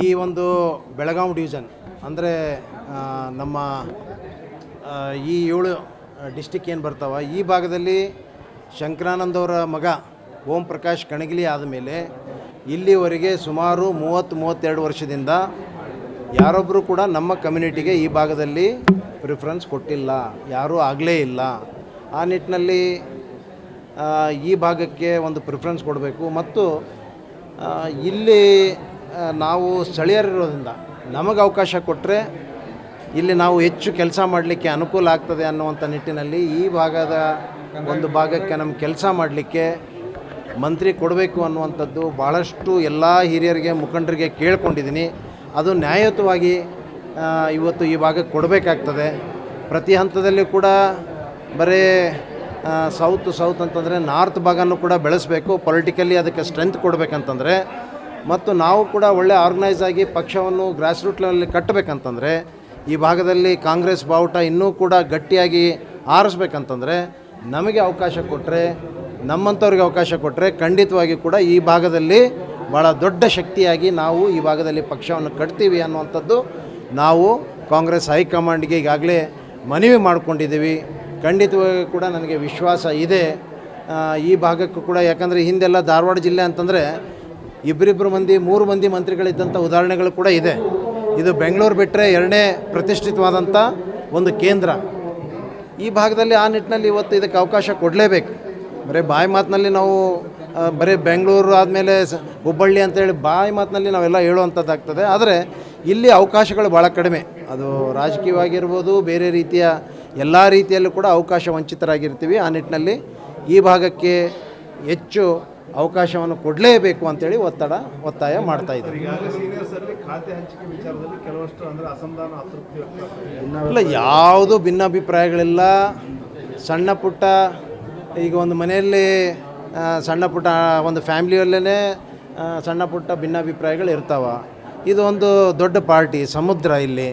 ಈ ಒಂದು ಬೆಳಗಾವಿ ಡಿವಿಷನ್ ಅಂದರೆ ನಮ್ಮ ಈ 7 ಡಿಸ್ಟಿಕ್ ಏನು ಬರ್ತಾವ, ಈ ಭಾಗದಲ್ಲಿ ಶಂಕರಾನಂದ್ ಅವರ ಮಗ ಓಂ ಪ್ರಕಾಶ್ ಕಣಗಿಲಿ ಆದಮೇಲೆ ಇಲ್ಲಿವರೆಗೆ ಸುಮಾರು 30-32 ವರ್ಷದಿಂದ ಯಾರೊಬ್ಬರು ಕೂಡ ನಮ್ಮ ಕಮ್ಯುನಿಟಿಗೆ ಈ ಭಾಗದಲ್ಲಿ ಪ್ರಿಫರೆನ್ಸ್ ಕೊಟ್ಟಿಲ್ಲ, ಯಾರೂ ಆಗಲೇ ಇಲ್ಲ. ಆ ನಿಟ್ಟಿನಲ್ಲಿ ಈ ಭಾಗಕ್ಕೆ ಒಂದು ಪ್ರಿಫರೆನ್ಸ್ ಕೊಡಬೇಕು. ಮತ್ತು ಇಲ್ಲಿ ನಾವು ಸ್ಥಳೀಯರಿರೋದ್ರಿಂದ ನಮಗೆ ಅವಕಾಶ ಕೊಟ್ಟರೆ ಇಲ್ಲಿ ನಾವು ಹೆಚ್ಚು ಕೆಲಸ ಮಾಡಲಿಕ್ಕೆ ಅನುಕೂಲ ಆಗ್ತದೆ ಅನ್ನುವಂಥ ನಿಟ್ಟಿನಲ್ಲಿ ಈ ಭಾಗದ ಒಂದು ಭಾಗಕ್ಕೆ ನಮ್ಮ ಕೆಲಸ ಮಾಡಲಿಕ್ಕೆ ಮಂತ್ರಿ ಕೊಡಬೇಕು ಅನ್ನುವಂಥದ್ದು ಭಾಳಷ್ಟು ಎಲ್ಲ ಹಿರಿಯರಿಗೆ ಮುಖಂಡರಿಗೆ ಕೇಳ್ಕೊಂಡಿದ್ದೀನಿ. ಅದು ನ್ಯಾಯಯುತವಾಗಿ ಇವತ್ತು ಈ ಭಾಗಕ್ಕೆ ಕೊಡಬೇಕಾಗ್ತದೆ. ಪ್ರತಿ ಹಂತದಲ್ಲಿ ಕೂಡ ಬರೀ ಸೌತ್ ಅಂತಂದರೆ ನಾರ್ತ್ ಭಾಗನೂ ಕೂಡ ಬೆಳೆಸಬೇಕು, ಪೊಲಿಟಿಕಲಿ ಅದಕ್ಕೆ ಸ್ಟ್ರೆಂತ್ ಕೊಡಬೇಕಂತಂದರೆ, ಮತ್ತು ನಾವು ಕೂಡ ಒಳ್ಳೆ ಆರ್ಗನೈಸ್ ಆಗಿ ಪಕ್ಷವನ್ನು ಗ್ರಾಸ್ ರೂಟ್ ಲೆವೆಲಲ್ಲಿ ಕಟ್ಟಬೇಕಂತಂದರೆ, ಈ ಭಾಗದಲ್ಲಿ ಕಾಂಗ್ರೆಸ್ ಬಾವುಟ ಇನ್ನೂ ಕೂಡ ಗಟ್ಟಿಯಾಗಿ ಆರಿಸ್ಬೇಕಂತಂದರೆ ನಮಗೆ ಅವಕಾಶ ಕೊಟ್ಟರೆ, ನಮ್ಮಂಥವ್ರಿಗೆ ಅವಕಾಶ ಕೊಟ್ಟರೆ ಖಂಡಿತವಾಗಿ ಕೂಡ ಈ ಭಾಗದಲ್ಲಿ ಭಾಳ ದೊಡ್ಡ ಶಕ್ತಿಯಾಗಿ ನಾವು ಈ ಭಾಗದಲ್ಲಿ ಪಕ್ಷವನ್ನು ಕಟ್ತೀವಿ ಅನ್ನುವಂಥದ್ದು ನಾವು ಕಾಂಗ್ರೆಸ್ ಹೈಕಮಾಂಡ್ಗೆ ಈಗಾಗಲೇ ಮನವಿ ಮಾಡ್ಕೊಂಡಿದ್ದೀವಿ. ಖಂಡಿತವಾಗಿ ಕೂಡ ನನಗೆ ವಿಶ್ವಾಸ ಇದೆ ಈ ಭಾಗಕ್ಕೂ ಕೂಡ. ಯಾಕಂದರೆ ಹಿಂದೆಲ್ಲ ಧಾರವಾಡ ಜಿಲ್ಲೆ ಅಂತಂದರೆ ಇಬ್ಬರಿಬ್ಬರು ಮಂದಿ 3 ಮಂದಿ ಮಂತ್ರಿಗಳಿದ್ದಂಥ ಉದಾಹರಣೆಗಳು ಕೂಡ ಇದೆ. ಇದು ಬೆಂಗಳೂರು ಬಿಟ್ಟರೆ 2ನೇ ಪ್ರತಿಷ್ಠಿತವಾದಂಥ ಒಂದು ಕೇಂದ್ರ ಈ ಭಾಗದಲ್ಲಿ. ಆ ನಿಟ್ಟಿನಲ್ಲಿ ಇವತ್ತು ಇದಕ್ಕೆ ಅವಕಾಶ ಕೊಡಲೇಬೇಕು. ಬರೀ ಬಾಯಿ ಮಾತಿನಲ್ಲಿ ನಾವು ಬರೀ ಬೆಂಗಳೂರು ಆದಮೇಲೆ ಹುಬ್ಬಳ್ಳಿ ಅಂತೇಳಿ ಬಾಯಿ ಮಾತಿನಲ್ಲಿ ನಾವೆಲ್ಲ ಹೇಳುವಂಥದ್ದಾಗ್ತದೆ. ಆದರೆ ಇಲ್ಲಿ ಅವಕಾಶಗಳು ಭಾಳ ಕಡಿಮೆ. ಅದು ರಾಜಕೀಯವಾಗಿರ್ಬೋದು, ಬೇರೆ ರೀತಿಯ ಎಲ್ಲ ರೀತಿಯಲ್ಲೂ ಕೂಡ ಅವಕಾಶ ವಂಚಿತರಾಗಿರ್ತೀವಿ. ಆ ನಿಟ್ಟಿನಲ್ಲಿ ಈ ಭಾಗಕ್ಕೆ ಹೆಚ್ಚು ಅವಕಾಶವನ್ನು ಕೊಡಲೇಬೇಕು ಅಂತೇಳಿ ಒತ್ತಾಯ ಮಾಡ್ತಾಯಿದ್ದೀವಿ. ಇಲ್ಲ, ಯಾವುದು ಭಿನ್ನಾಭಿಪ್ರಾಯಗಳಿಲ್ಲ. ಸಣ್ಣ ಪುಟ್ಟ ಈಗ ಒಂದು ಮನೆಯಲ್ಲಿ ಸಣ್ಣ ಪುಟ್ಟ ಒಂದು ಫ್ಯಾಮ್ಲಿಯಲ್ಲೇ ಸಣ್ಣ ಪುಟ್ಟ ಭಿನ್ನಾಭಿಪ್ರಾಯಗಳು ಇರ್ತಾವೆ. ಇದು ಒಂದು ದೊಡ್ಡ ಪಾರ್ಟಿ, ಸಮುದ್ರ. ಇಲ್ಲಿ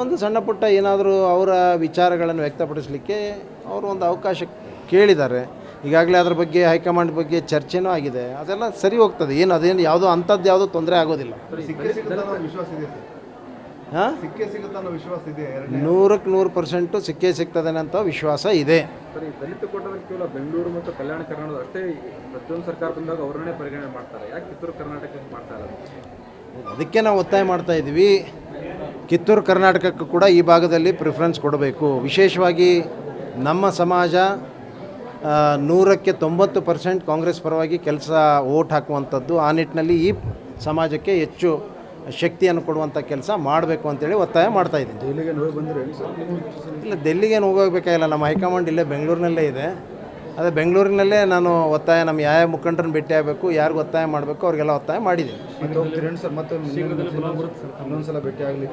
ಒಂದು ಸಣ್ಣ ಪುಟ್ಟ ಏನಾದರೂ ಅವರ ವಿಚಾರಗಳನ್ನು ವ್ಯಕ್ತಪಡಿಸಲಿಕ್ಕೆ ಅವರು ಒಂದು ಅವಕಾಶ ಕೇಳಿದ್ದಾರೆ. ಈಗಾಗಲೇ ಅದ್ರ ಬಗ್ಗೆ ಹೈಕಮಾಂಡ್ ಬಗ್ಗೆ ಚರ್ಚೆನೂ ಆಗಿದೆ. ಅದೆಲ್ಲ ಸರಿ ಹೋಗ್ತದೆ. ಅದೇನು ಯಾವುದೋ ಅಂಥದ್ದು ಯಾವುದೋ ತೊಂದರೆ ಆಗೋದಿಲ್ಲ. ಹಾಂ, 100% ಸಿಕ್ಕೇ ಸಿಗ್ತದೆ ಅಂತ ವಿಶ್ವಾಸ ಇದೆ. ದಲಿತ ಕೋಟಾದಲ್ಲಿ ಕೇವಲ ಬೆಂಗಳೂರು ಮತ್ತು ಕಲ್ಯಾಣ ಕರ್ನಾಟಕ ಅಷ್ಟೇ ಪ್ರತಿಯೊಂದು ಸರ್ಕಾರ ಬಂದಾಗ ಅವರನ್ನೇ ಪರಿಗಣನೆ ಮಾಡ್ತಾರೆ. ಯಾಕೆ ಕಿತ್ತೂರು ಕರ್ನಾಟಕಕ್ಕೆ ಮಾಡ್ತಾ ಇಲ್ಲ? ಅದಕ್ಕೆ ನಾವು ಒತ್ತಾಯ ಮಾಡ್ತಾ ಇದ್ದೀವಿ. ಕಿತ್ತೂರು ಕರ್ನಾಟಕಕ್ಕೂ ಕೂಡ ಈ ಭಾಗದಲ್ಲಿ ಪ್ರಿಫರೆನ್ಸ್ ಕೊಡಬೇಕು. ವಿಶೇಷವಾಗಿ ನಮ್ಮ ಸಮಾಜ 100% ಕಾಂಗ್ರೆಸ್ ಪರವಾಗಿ ಕೆಲಸ ಓಟ್ ಹಾಕುವಂಥದ್ದು. ಆ ನಿಟ್ಟಿನಲ್ಲಿ ಈ ಸಮಾಜಕ್ಕೆ ಹೆಚ್ಚು ಶಕ್ತಿಯನ್ನು ಕೊಡುವಂಥ ಕೆಲಸ ಮಾಡಬೇಕು ಅಂತೇಳಿ ಒತ್ತಾಯ ಮಾಡ್ತಾ ಇದ್ದೀನಿ. ಡೆಲ್ಲಿಗೆ ಹೋಗಿ ಬಂದರೆ ಇಲ್ಲ, ಡೆಲ್ಲಿಗೇನು ಹೋಗಬೇಕಾಗಿಲ್ಲ. ನಮ್ಮ ಹೈಕಮಾಂಡ್ ಇಲ್ಲೇ ಬೆಂಗಳೂರಿನಲ್ಲೇ ಇದೆ. ಅದೇ ಬೆಂಗಳೂರಿನಲ್ಲೇ ನಾನು ಒತ್ತಾಯ ನಮ್ಮ ಯಾವ ಮುಖಂಡರನ್ನ ಭೇಟಿ ಆಗಬೇಕು, ಯಾರಿಗೆ ಒತ್ತಾಯ ಮಾಡಬೇಕು ಅವ್ರಿಗೆಲ್ಲ ಒತ್ತಾಯ ಮಾಡಿದ್ದೀನಿ. ಇನ್ನೊಂದ್ಸಲ ಭೇಟಿ ಆಗಲಿ?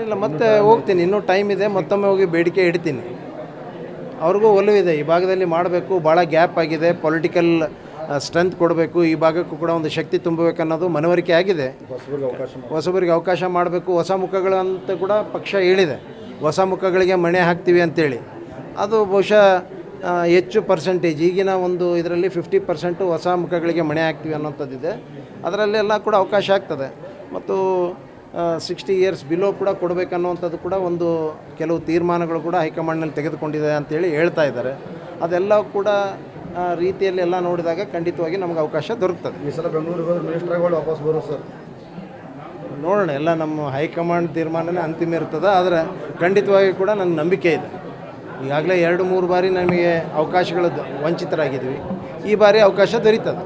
ಇಲ್ಲ, ಮತ್ತೆ ಹೋಗ್ತೀನಿ, ಇನ್ನೂ ಟೈಮ್ ಇದೆ. ಮತ್ತೊಮ್ಮೆ ಹೋಗಿ ಬೇಡಿಕೆ ಇಡ್ತೀನಿ. ಅವ್ರಿಗೂ ಒಲವಿದೆ, ಈ ಭಾಗದಲ್ಲಿ ಮಾಡಬೇಕು, ಭಾಳ ಗ್ಯಾಪ್ ಆಗಿದೆ, ಪೊಲಿಟಿಕಲ್ ಸ್ಟ್ರೆಂತ್ ಕೊಡಬೇಕು, ಈ ಭಾಗಕ್ಕೂ ಕೂಡ ಒಂದು ಶಕ್ತಿ ತುಂಬಬೇಕನ್ನೋದು ಮನವರಿಕೆ ಆಗಿದೆ. ಹೊಸಬರಿಗೆ ಅವಕಾಶ ಮಾಡಬೇಕು, ಹೊಸ ಮುಖಗಳು ಅಂತ ಕೂಡ ಪಕ್ಷ ಹೇಳಿದೆ. ಹೊಸ ಮುಖಗಳಿಗೆ ಮಣೆ ಹಾಕ್ತೀವಿ ಅಂತೇಳಿ. ಅದು ಬಹುಶಃ ಹೆಚ್ಚು ಪರ್ಸೆಂಟೇಜ್ ಈಗಿನ ಒಂದು ಇದರಲ್ಲಿ 50% ಹೊಸ ಮುಖಗಳಿಗೆ ಮಣೆ ಹಾಕ್ತೀವಿ ಅನ್ನೋಂಥದ್ದಿದೆ. ಅದರಲ್ಲೆಲ್ಲ ಕೂಡ ಅವಕಾಶ ಆಗ್ತದೆ. ಮತ್ತು 60 ಇಯರ್ಸ್ ಬಿಲೋ ಕೂಡ ಕೊಡಬೇಕನ್ನುವಂಥದ್ದು ಕೂಡ ಒಂದು ಕೆಲವು ತೀರ್ಮಾನಗಳು ಕೂಡ ಹೈಕಮಾಂಡ್ನಲ್ಲಿ ತೆಗೆದುಕೊಂಡಿದೆ ಅಂತೇಳಿ ಹೇಳ್ತಾ ಇದ್ದಾರೆ. ಅದೆಲ್ಲ ಕೂಡ ರೀತಿಯಲ್ಲಿ ಎಲ್ಲ ನೋಡಿದಾಗ ಖಂಡಿತವಾಗಿ ನಮಗೆ ಅವಕಾಶ ದೊರಕ್ತದೆ. ಈ ಸಲ ಬೆಂಗಳೂರಿಗೆ ಮಿನಿಸ್ಟರ್ಗಳು ವಾಪಸ್ ಬರೋ ಸರ್? ನೋಡೋಣ, ಎಲ್ಲ ನಮ್ಮ ಹೈಕಮಾಂಡ್ ತೀರ್ಮಾನನೇ ಅಂತಿಮ ಇರ್ತದೆ. ಆದರೆ ಖಂಡಿತವಾಗಿ ಕೂಡ ನನ್ನ ನಂಬಿಕೆ ಇದೆ. ಈಗಾಗಲೇ 2-3 ಬಾರಿ ನಮಗೆ ಅವಕಾಶಗಳು ವಂಚಿತರಾಗಿದ್ವಿ. ಈ ಬಾರಿ ಅವಕಾಶ ದೊರೀತದೆ.